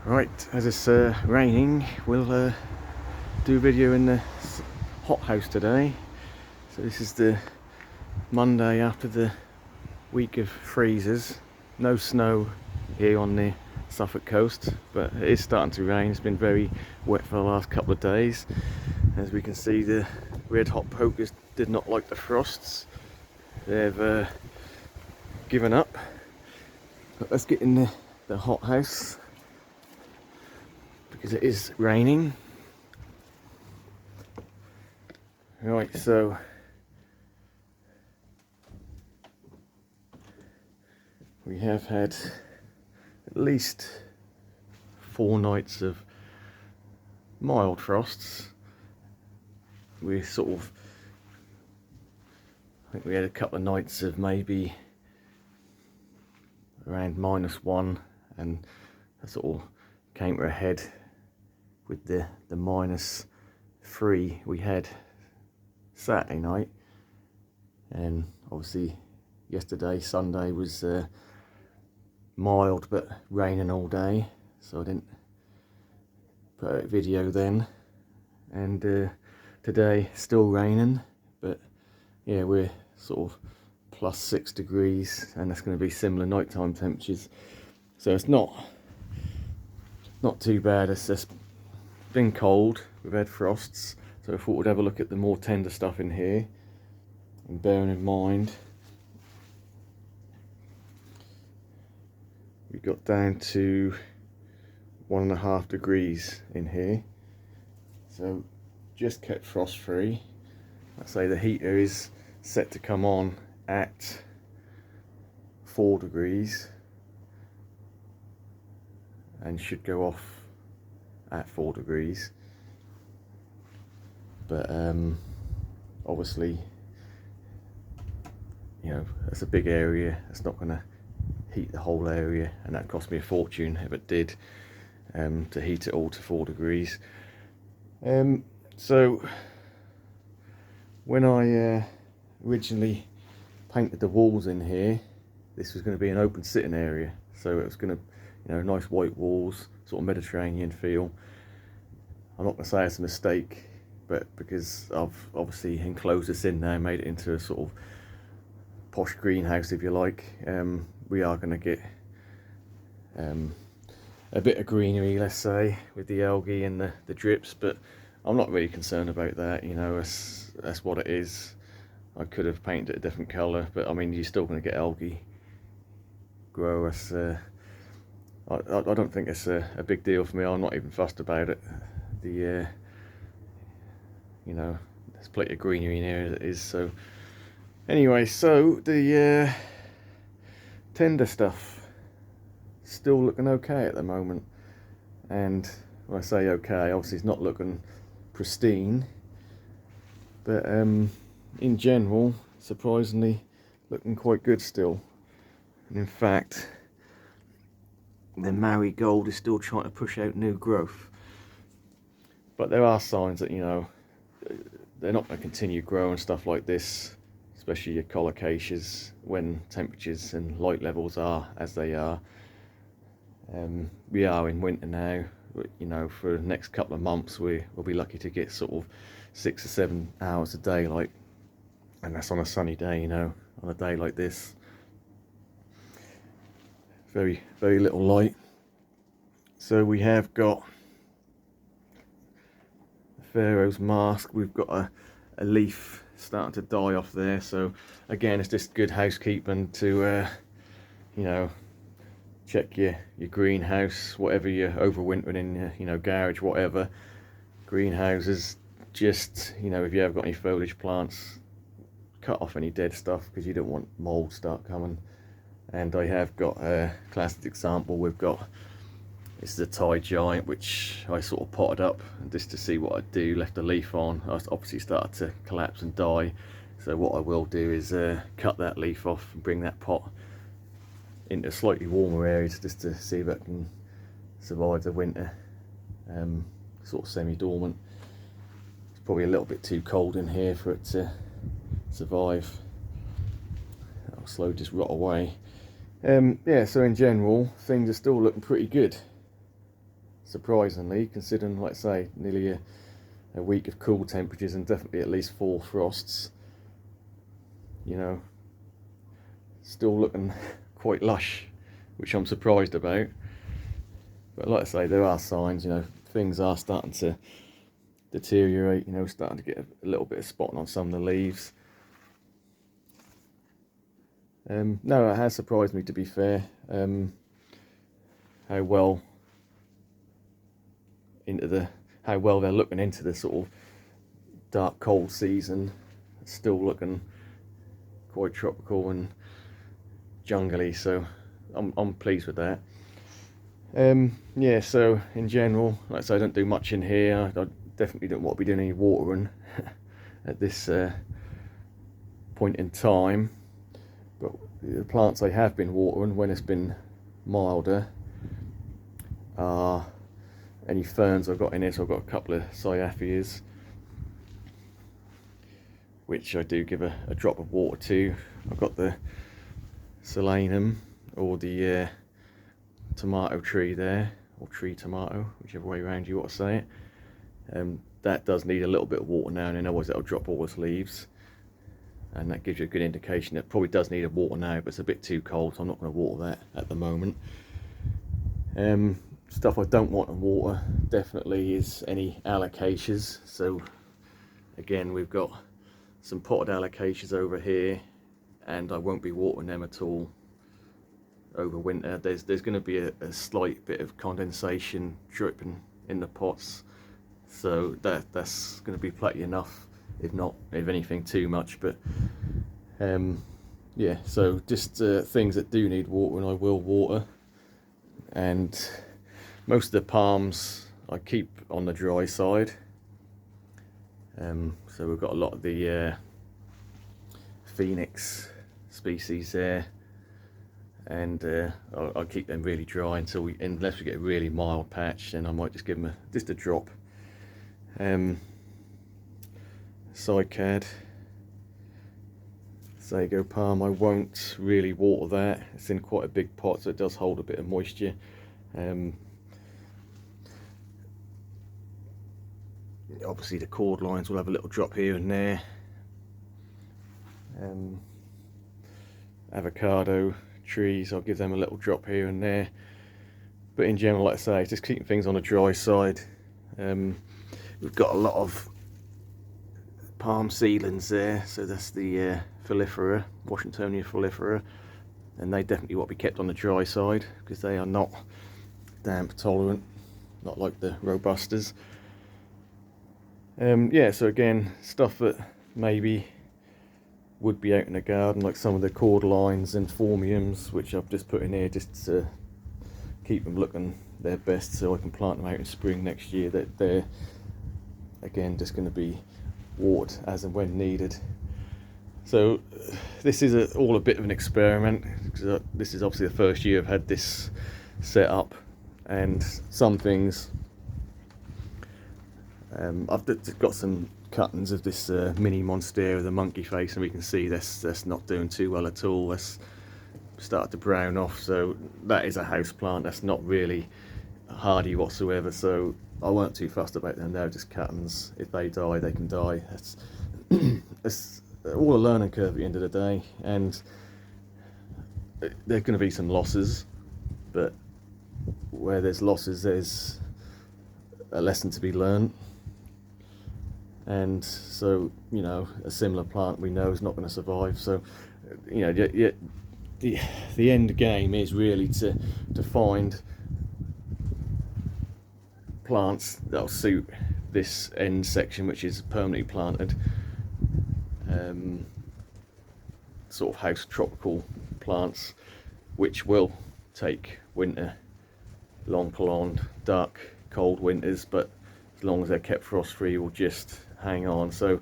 Right, as it's raining, we'll do a video in the hothouse today. So this is the Monday after the week of freezes. No snow here on the Suffolk coast, but it is starting to rain. It's been very wet for the last couple of days. As we can see, the red hot pokers did not like the frosts. They've given up. But let's get in the hothouse, because it is raining. Right, so we have had at least 4 nights of mild frosts. We sort of, I think we had a couple of nights of maybe around -1, and that sort of came to a head with the -3 we had Saturday night. And obviously yesterday, Sunday, was mild but raining all day, so I didn't put out a video then. And today still raining, but yeah, we're sort of +6 degrees, and it's going to be similar nighttime temperatures, so it's not too bad. It's just been cold, we've had frosts, so I thought we'd have a look at the more tender stuff in here. And bearing in mind, we got down to 1.5 degrees in here, so just kept frost free. I say the heater is set to come on at 4 degrees and should go off at 4 degrees, but obviously, you know, that's a big area. It's not going to heat the whole area, and that cost me a fortune if it did, to heat it all to 4 degrees. So when I originally painted the walls in here, this was going to be an open sitting area, so it was going to, you know, nice white walls, sort of Mediterranean feel. I'm not going to say it's a mistake, but because I've obviously enclosed this in there, made it into a sort of posh greenhouse, if you like, we are going to get a bit of greenery, let's say, with the algae and the drips, but I'm not really concerned about that. You know, that's what it is. I could have painted it a different colour, but I mean, you're still going to get algae grow. I don't think it's a big deal for me. I'm not even fussed about it. You know, there's plenty of greenery in here as it is. So anyway, so the tender stuff still looking okay at the moment, and when I say okay, obviously it's not looking pristine, but in general, surprisingly, looking quite good still. And in fact, the marigold is still trying to push out new growth, but there are signs that, you know, they're not going to continue growing stuff like this, especially your colocaceae, when temperatures and light levels are as they are. We are in winter now, you know. For the next couple of months we'll be lucky to get sort of 6 or 7 hours of daylight, and that's on a sunny day, you know. On a day like this, very little light. So we have got Pharaoh's mask. We've got a leaf starting to die off there, so again, it's just good housekeeping to you know, check your greenhouse, whatever you're overwintering in, your, you know, garage, whatever. Greenhouses, just, you know, if you have got any foliage plants, cut off any dead stuff, because you don't want mold start coming. And I have got a classic example. We've got, this is a Thai giant, which I sort of potted up just to see what I'd do. Left a leaf on. I obviously started to collapse and die. So what I will do is cut that leaf off and bring that pot into slightly warmer areas, just to see if it can survive the winter, sort of semi-dormant. It's probably a little bit too cold in here for it to survive. It'll slowly just rot away. Yeah, so in general, things are still looking pretty good. surprisingly, considering, like I say, nearly a week of cool temperatures and definitely at least 4 frosts. You know, still looking quite lush, which I'm surprised about. But like I say, there are signs, you know, things are starting to deteriorate, you know, starting to get a little bit of spotting on some of the leaves. No, it has surprised me, to be fair, how well they're looking into the sort of dark cold season, still looking quite tropical and jungly, so I'm pleased with that. Yeah, so in general, like I say, I don't do much in here. I definitely don't want to be doing any watering at this point in time, but the plants I have been watering when it's been milder are any ferns I've got in here. So I've got a couple of cyatheas, which I do give a drop of water to. I've got the solanum, or the tomato tree there, or tree tomato, whichever way around you want to say it. That does need a little bit of water now and then, otherwise it'll drop all its leaves, and that gives you a good indication it probably does need a water now, but it's a bit too cold, so I'm not going to water that at the moment. Stuff I don't want to water definitely is any alocasias. So again, we've got some potted alocasias over here, and I won't be watering them at all over winter. There's going to be a slight bit of condensation dripping in the pots, so that's going to be plenty enough, if anything too much. But yeah, so just things that do need watering I will water, and most of the palms I keep on the dry side. So we've got a lot of the Phoenix species there, and I'll keep them really dry unless we get a really mild patch, then I might just give them just a drop. Cycad, Sago palm, I won't really water that. It's in quite a big pot, so it does hold a bit of moisture. Obviously the cord lines will have a little drop here and there. Avocado trees, I'll give them a little drop here and there, but in general, like I say, just keeping things on the dry side. We've got a lot of palm seedlings there, so that's the Folifera, Washingtonia Folifera, and they definitely want to be kept on the dry side because they are not damp tolerant, not like the Robustas. Yeah, so again, stuff that maybe would be out in the garden, like some of the cordylines and phormiums, which I've just put in here just to keep them looking their best, so I can plant them out in spring next year. That they're again just going to be watered as and when needed. So this is all a bit of an experiment, because this is obviously the first year I've had this set up, and some things I've got some cuttings of this mini monstera, the monkey face, and we can see that's not doing too well at all. That's started to brown off, so that is a house plant. That's not really hardy whatsoever, so I weren't too fussed about them. They're just cuttings. If they die, they can die. It's all a learning curve at the end of the day, and there are going to be some losses, but where there's losses, there's a lesson to be learned. And so, you know, a similar plant we know is not going to survive. So, you know, the end game is really to find plants that'll suit this end section, which is permanently planted, sort of house tropical plants, which will take winter, long prolonged dark cold winters, but as long as they're kept frost free, will just hang on. So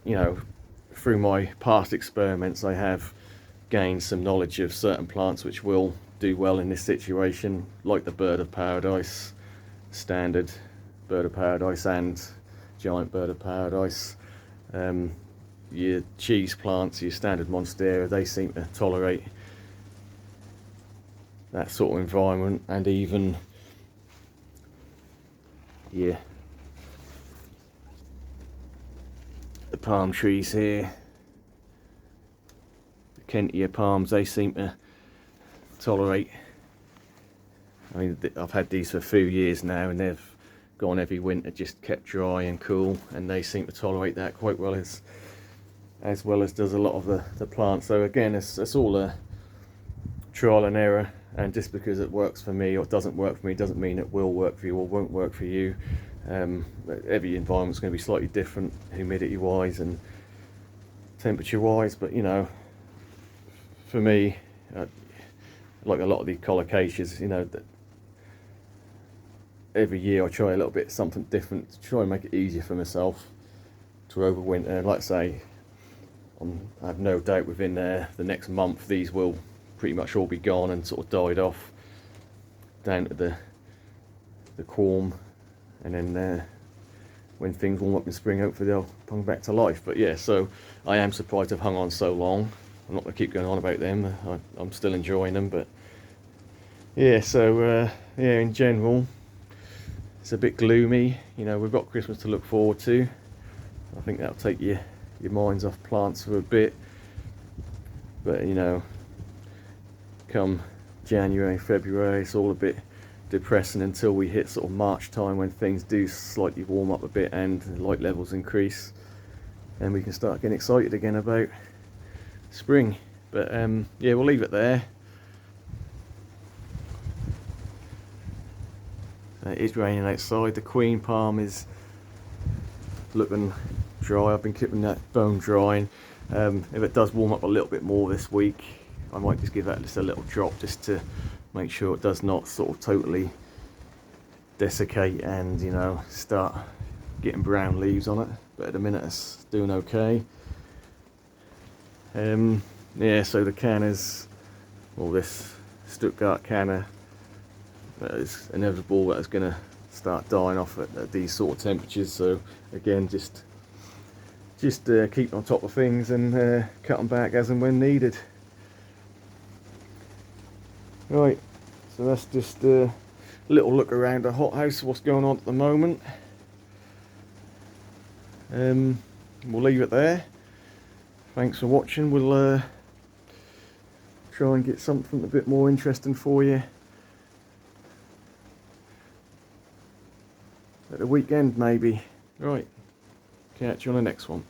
you know, through my past experiments, I have gained some knowledge of certain plants which will do well in this situation, like the bird of paradise, standard bird of paradise and giant bird of paradise. Your cheese plants, your standard monstera, they seem to tolerate that sort of environment, and even yeah, the palm trees here, the Kentia palms, they seem to tolerate. I mean, I've had these for a few years now, and they've gone every winter, just kept dry and cool, and they seem to tolerate that quite well, as well as does a lot of the plants. So again, it's all a trial and error, and just because it works for me or it doesn't work for me doesn't mean it will work for you or won't work for you. Every environment's going to be slightly different, humidity wise and temperature wise, but you know, for me, like a lot of these collocaceas, you know, that every year I try a little bit something different to try and make it easier for myself to overwinter. Like I say, I have no doubt within the next month these will pretty much all be gone and sort of died off down to the corm, and then when things warm up in spring, hopefully they'll come back to life. But yeah, so I am surprised I've hung on so long. I'm not going to keep going on about them. I'm still enjoying them, but yeah. So yeah, in general, it's a bit gloomy. You know, we've got Christmas to look forward to. I think that'll take your minds off plants for a bit. But you know, come January, February, it's all a bit depressing until we hit sort of March time, when things do slightly warm up a bit and light levels increase, and we can start getting excited again about spring. But yeah, we'll leave it there. It is raining outside. The queen palm is looking dry. I've been keeping that bone drying. If it does warm up a little bit more this week, I might just give that just a little drop, just to make sure it does not sort of totally desiccate and, you know, start getting brown leaves on it. But at the minute it's doing okay. Yeah, so the cannas, well, this Stuttgart canna, that is inevitable that it's going to start dying off at these sort of temperatures. So again, just keep on top of things and cut them back as and when needed. Right, so that's just a little look around the hothouse, what's going on at the moment. We'll leave it there. Thanks for watching. We'll try and get something a bit more interesting for you at the weekend maybe. Right, catch you on the next one.